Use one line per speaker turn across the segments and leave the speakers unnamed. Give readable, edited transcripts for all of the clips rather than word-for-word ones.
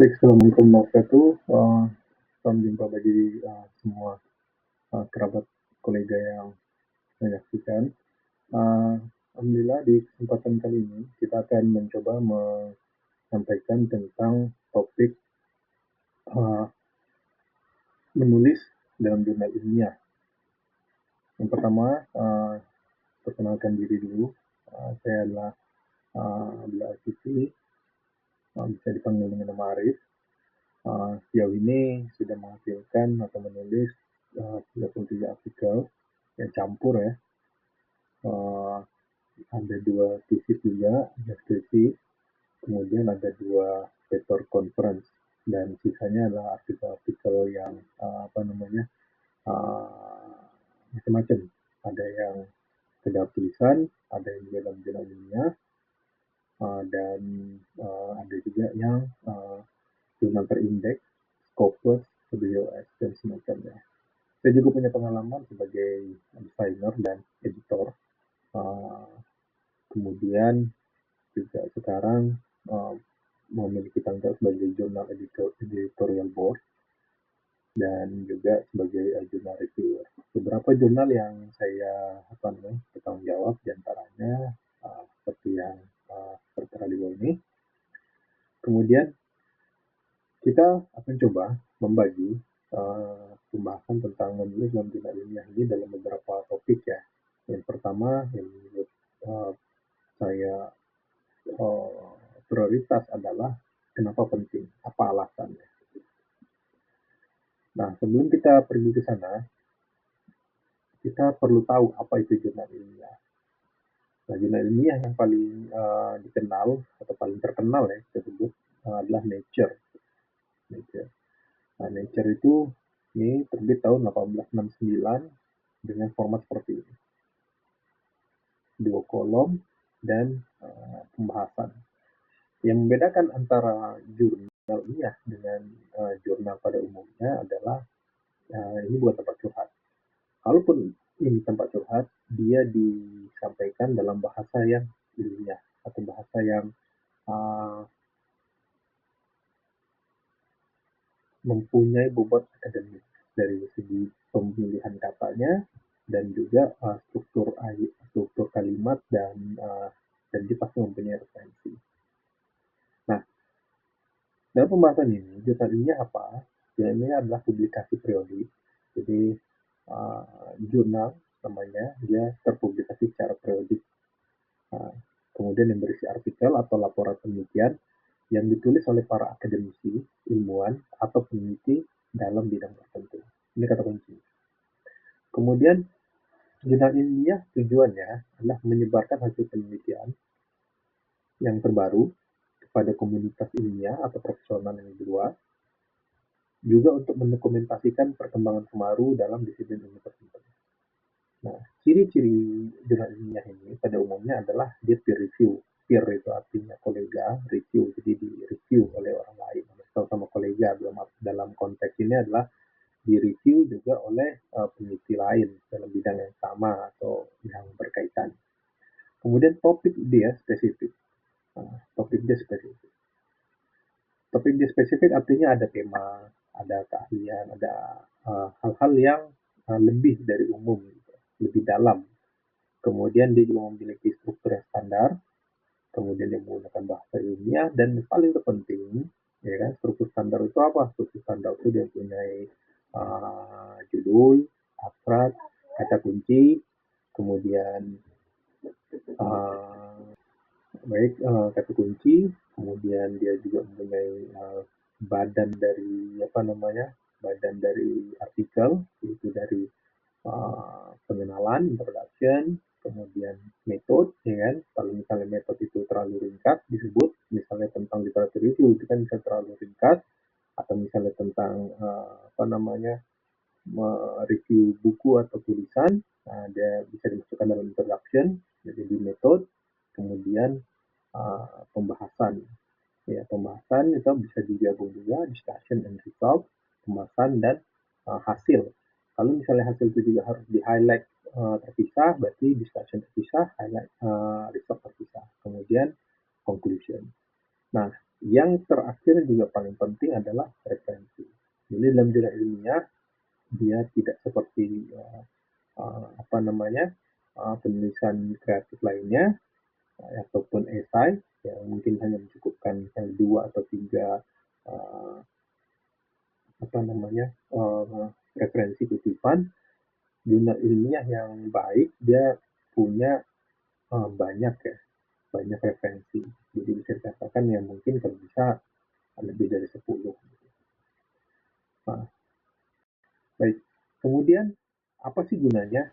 Baik, Assalamualaikum warahmatullahi wabarakatuh. Salam jumpa bagi semua kerabat kolega yang menyaksikan. Alhamdulillah di kesempatan kali ini kita akan mencoba menyampaikan tentang topik uh, menulis dalam jurnal ilmiah. Yang pertama, perkenalkan diri dulu. Saya adalah Abdullah Azizi, bisa dipanggil dengan nama Arif. Sejauh ini sudah menghasilkan atau menulis 33 artikel yang campur ya. Ada 2 thesis juga, ada skripsi, kemudian ada 2 paper conference, dan sisanya adalah artikel-artikel yang macam-macam. Ada yang sekedar tulisan, ada yang dalam jurnal ilmiah, dan ada juga yang jurnal terindeks, Scopus, WOS, dan semacamnya. Saya juga punya pengalaman sebagai desainer dan editor. Kemudian juga sekarang memiliki tanggung jawab sebagai jurnal editorial board dan juga sebagai jurnal reviewer. Beberapa jurnal yang saya bertanggung jawab diantaranya seperti yang tertera di bawah ini. Kemudian kita akan coba membagi pembahasan tentang menulis dalam jurnal ilmiah ini dalam beberapa topik ya. Yang pertama yang menurut saya prioritas adalah kenapa penting, apa alasannya. Nah, sebelum kita pergi ke sana, kita perlu tahu apa itu jurnal ilmiah. Nah, jurnal ilmiah yang paling dikenal atau paling terkenal ya, kita sebut adalah Nature. Nah, Nature itu ini terbit tahun 1869 dengan format seperti ini. 2 kolom dan pembahasan. Yang membedakan antara jurnal ilmiah dengan jurnal pada umumnya adalah ini bukan tempat curhat. Kalaupun ini tempat curhat, dia disampaikan dalam bahasa yang ilmiah atau bahasa yang mempunyai bobot akademik dari segi pemilihan katanya dan juga struktur kalimat dan dia pasti mempunyai referensi. Nah, dalam pembahasan ini, jurnal ilmiah apa? Jurnal ilmiah adalah publikasi periodik. Jadi, jurnal namanya, dia terpublikasi secara periodik. Kemudian yang berisi artikel atau laporan penelitian yang ditulis oleh para akademisi, ilmuwan, atau peneliti dalam bidang tertentu. Ini kata kunci. Kemudian, jurnal ilmiah tujuannya adalah menyebarkan hasil penelitian yang terbaru kepada komunitas ilmiah atau profesional yang lebih luas, juga untuk mendokumentasikan perkembangan terbaru dalam disiplin ilmu tertentu. Nah, ciri-ciri jurnal ilmiah ini pada umumnya adalah dia peer review. Peer itu artinya kolega, review, jadi di-review oleh orang lain. Sama kolega dalam konteks ini adalah di-review juga oleh peneliti lain dalam bidang yang sama atau yang berkaitan. Kemudian topik dia spesifik. Topik dia spesifik artinya ada tema, ada keahlian, ada hal-hal yang lebih dari umum, gitu, lebih dalam. Kemudian dia juga memiliki struktur yang standar, kemudian dia menggunakan bahasa ilmiah, dan yang paling terpenting, ya kan, struktur standar itu apa? Struktur standar itu dia punya judul, abstrak, kata kunci, kemudian kata kunci, kemudian dia juga mempunyai badan dari artikel, yaitu dari pengenalan, introduction, kemudian metode, ya kan. Kalau misalnya metode itu terlalu ringkas disebut, misalnya tentang literatur review itu kan bisa terlalu ringkas, atau misalnya tentang mereview buku atau tulisan, dia bisa dimasukkan dalam introduction, jadi di metode, kemudian pembahasan. Ya, pembahasan itu bisa digabung juga, discussion and result, pembahasan dan hasil. Kalau misalnya hasil itu juga harus di-highlight terpisah, berarti discussion terpisah, highlight result terpisah. Kemudian conclusion. Nah, Yang terakhir juga paling penting adalah referensi. Jadi dalam dunia ilmiah dia tidak seperti apa namanya penulisan kreatif lainnya ataupun esai yang mungkin hanya mencukupkan dua atau tiga uh, apa namanya referensi kutipan. Jurnal ilmiah yang baik dia punya banyak ya, banyak referensi. Jadi bisa dikatakan ya mungkin kalau bisa lebih dari 10. Nah, baik. Kemudian apa sih gunanya,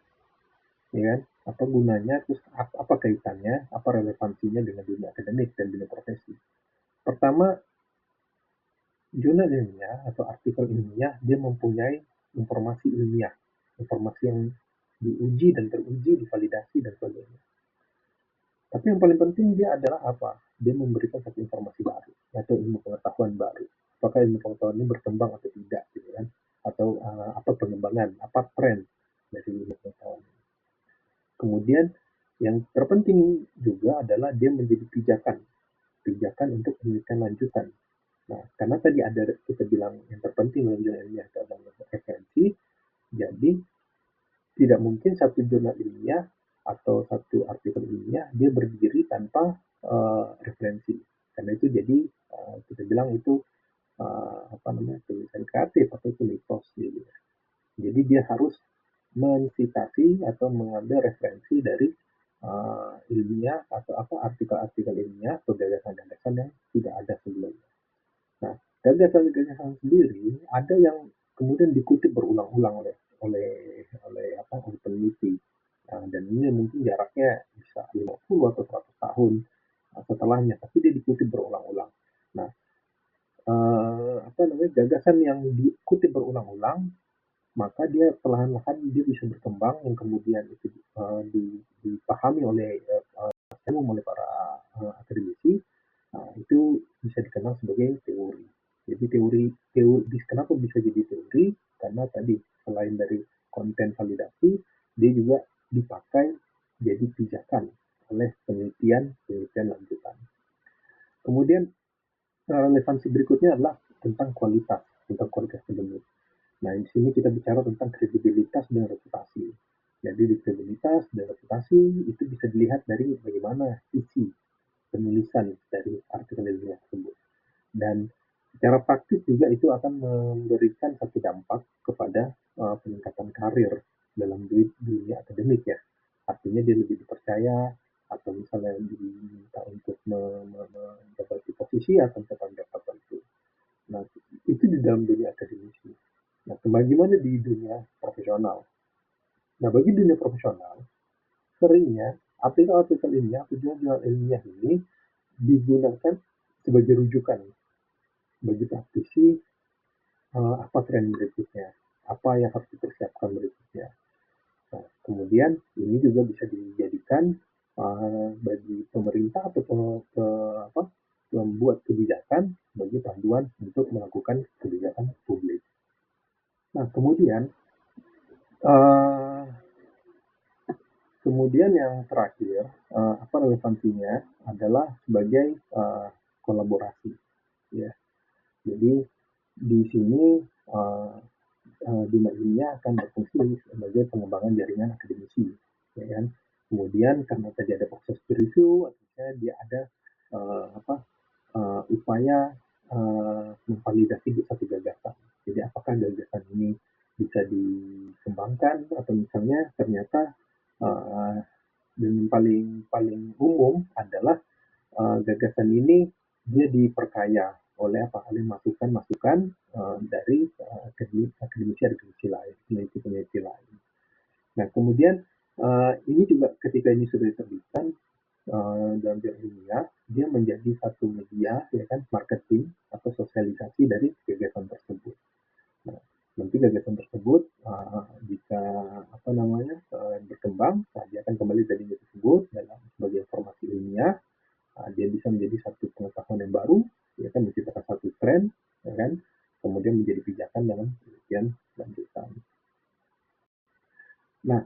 ya kan? Apa gunanya? Terus apa kaitannya? Apa relevansinya dengan dunia akademik dan dunia profesi? Pertama, jurnal ilmiah atau artikel ilmiah dia mempunyai informasi ilmiah, informasi yang diuji dan teruji, divalidasi dan sebagainya. Tapi yang paling penting dia adalah apa? Dia memberikan satu informasi baru atau ilmu pengetahuan baru. Apakah ilmu pengetahuan ini berkembang atau tidak, gitu kan? Atau apa pengembangan, apa tren dari ilmu pengetahuan ini. Kemudian yang terpenting juga adalah dia menjadi pijakan, pijakan untuk penelitian lanjutan. Nah, karena tadi ada kita bilang yang terpenting dalam jurnal ilmiah adalah referensi, jadi tidak mungkin satu jurnal ilmiah atau satu artikel ilmiah dia berdiri tanpa referensi. Karena itu jadi kita bilang itu apa namanya tulisan kreatif atau itu mitos gitu. Jadi dia harus mensitasi atau mengambil referensi dari ilmiah atau apa artikel-artikel ilmiah atau gagasan-gagasan yang tidak ada sebelumnya. Nah, gagasan-gagasan sendiri ada yang kemudian dikutip berulang-ulang oleh oleh peneliti. Nah, dan ini mungkin jaraknya bisa 50 atau 100 tahun setelahnya, tapi dia dikutip berulang-ulang. Nah, apa namanya gagasan yang dikutip berulang-ulang maka dia perlahan-lahan dia bisa berkembang yang kemudian itu dipahami oleh oleh para akademisi. Nah, itu bisa dikenal sebagai teori. Jadi teori kenapa bisa jadi teori? Karena tadi selain dari konten validasi, dia juga dipakai jadi pijakan oleh penelitian lanjutan. Kemudian relevansi berikutnya adalah tentang kualitas akademik. Nah, di sini kita bicara tentang kredibilitas dan reputasi. Jadi, di kredibilitas dan reputasi itu bisa dilihat dari bagaimana isi penulisan dari artikel ilmiah tersebut. Dan secara praktis juga itu akan memberikan satu dampak kepada peningkatan karir dalam dunia akademik ya. Artinya dia lebih dipercaya atau misalnya diminta untuk mendapati posisi atau tempat tertentu. Nah, itu di dalam dunia akademisi. Nah, bagaimana di dunia profesional? Nah, bagi dunia profesional, seringnya artikel-artikel ilmiah, tujuan ilmiah ini digunakan sebagai rujukan bagi praktisi apa tren berikutnya, apa yang harus dipersiapkan berikutnya. Nah, kemudian ini juga bisa dijadikan bagi pemerintah atau apa, membuat kebijakan bagi panduan untuk melakukan kebijakan publik. Nah, uh, kemudian yang terakhir, apa relevansinya adalah sebagai kolaborasi. Ya, jadi di sini uh, dunia ilmiah akan berfungsi sebagai pengembangan jaringan akademisi, ya kan? Kemudian karena tadi ada proses peer review, artinya dia ada upaya memvalidasi satu gagasan. Jadi apakah gagasan ini bisa dikembangkan atau misalnya ternyata dan paling paling umum adalah gagasan ini dia diperkaya oleh apa oleh masukan-masukan dari akademisi lain, peneliti lain. Nah, kemudian ini juga ketika ini sudah diterbitkan dalam bidang ilmiah, dia menjadi satu media ya kan marketing atau sosialisasi dari gagasan tersebut. Nah, nanti gagasan tersebut jika apa namanya berkembang, nah, dia akan kembali dari tersebut dalam sebagai informasi ilmiah. Dia bisa menjadi satu pengetahuan yang baru, ya kan menciptakan satu tren, ya kan, kemudian menjadi pijakan dalam penelitian lanjutan. Nah,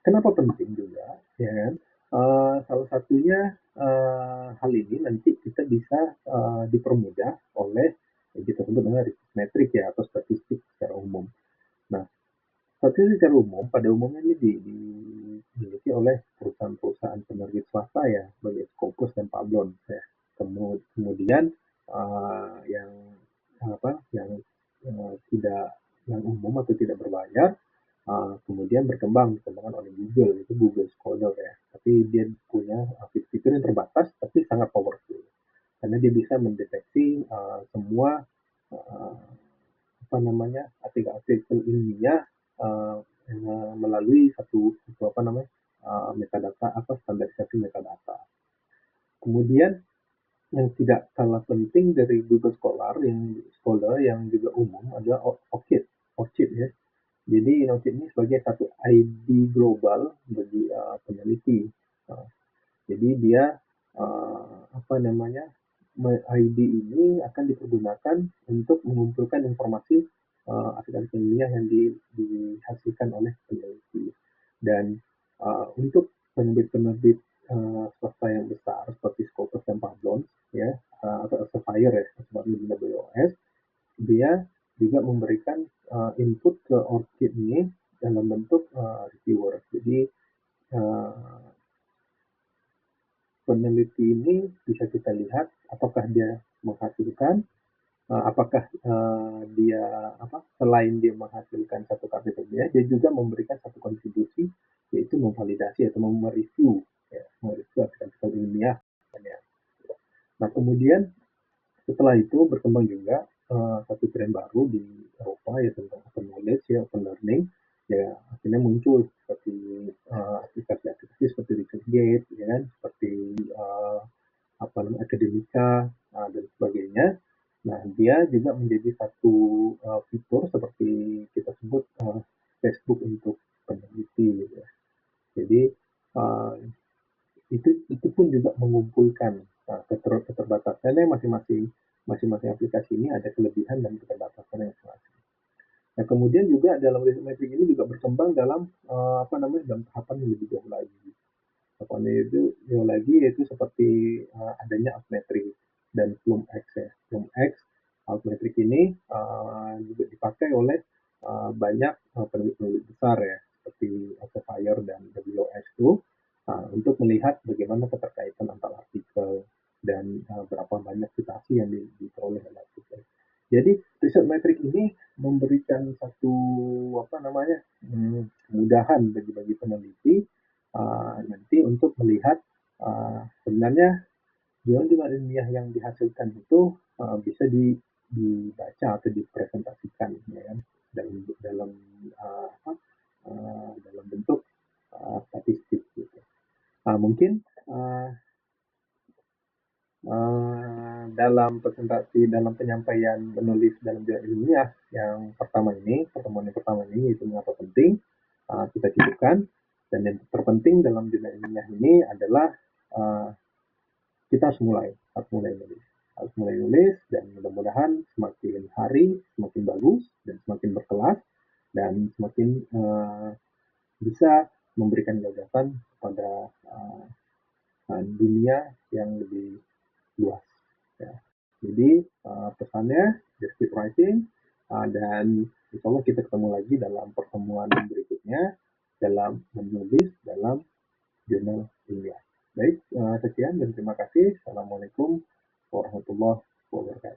kenapa penting juga, ya kan? Salah satunya hal ini nanti kita bisa dipermudah oleh yang kita sebut dengan research metric ya, atau statistik secara umum. Nah, statistik secara umum pada umumnya ini dimiliki oleh perusahaan-perusahaan penerbit swasta ya, sebagai Scopus dan Publons ya. Kemudian yang tidak, yang umum atau tidak berbayar, kemudian dikembangkan oleh Google, itu Google Scholar ya. Tapi dia punya fitur yang terbatas tapi sangat powerful, karena dia bisa mendeteksi semua artikel ilmiah melalui satu metadata, standarisasi metadata. Kemudian yang tidak kalah penting dari Google Scholar yang juga umum adalah ORCID ya. Jadi ORCID ini sebagai satu ID global bagi peneliti. Jadi dia ID ini akan dipergunakan untuk mengumpulkan informasi artikel ilmiah yang dihasilkan oleh peneliti. Dan untuk penerbit-penerbit swasta yang besar seperti Scopus dan Publons ya, atau Elsevier ya, seperti AWS, dia juga memberikan input ke ORCID ini dalam bentuk reviewer. Jadi peneliti ini bisa kita lihat apakah dia menghasilkan, apakah dia selain dia menghasilkan satu karya ilmiah, dia juga memberikan satu kontribusi, yaitu memvalidasi atau mereview artikel ilmiah. Nah, kemudian setelah itu berkembang juga satu tren baru di Eropa ya, tentang open knowledge ya, open learning ya. Akhirnya muncul seperti aplikasi-aplikasi seperti ResearchGate ya kan, seperti Akademika dan sebagainya. Nah, dia juga menjadi satu fitur seperti kita sebut Facebook untuk peneliti gitu ya. Jadi itu pun juga mengumpulkan keterbatasannya. Masing-masing aplikasi ini ada kelebihan dan keterbatasan yang masing-masing. Nah, kemudian juga dalam research metric ini juga berkembang dalam dalam tahapan yang lebih jauh lagi. Tahapannya itu jauh lagi, yaitu seperti adanya Altmetric dan FlumeX ya. FlumeX, Altmetric ini juga dipakai oleh banyak penerbit besar ya, seperti Elsevier dan AWS itu, untuk melihat bagaimana keterkaitan antara artikel dan berapa banyak citasi yang diperoleh oleh artikel. Jadi research metric ini memberikan satu kemudahan bagi peneliti nanti untuk melihat sebenarnya jurnal ilmiah yang dihasilkan itu bisa dibaca atau dipresentasikan ya kan, dalam bentuk statistik gitu. Mungkin dalam presentasi, dalam penyampaian menulis dalam jurnal ilmiah yang pertemuan yang pertama ini, yaitu mengapa penting, kita cukupkan. Dan yang terpenting dalam jurnal ilmiah ini adalah kita harus mulai nulis, dan mudah-mudahan semakin hari semakin bagus dan semakin berkelas dan semakin bisa memberikan gagasan kepada dunia yang lebih luas ya. Jadi pesannya just keep writing, dan insya Allah kita ketemu lagi dalam pertemuan berikutnya dalam menulis dalam jurnal ilmiah. Baik, sekian dan terima kasih. Assalamualaikum warahmatullahi wabarakatuh.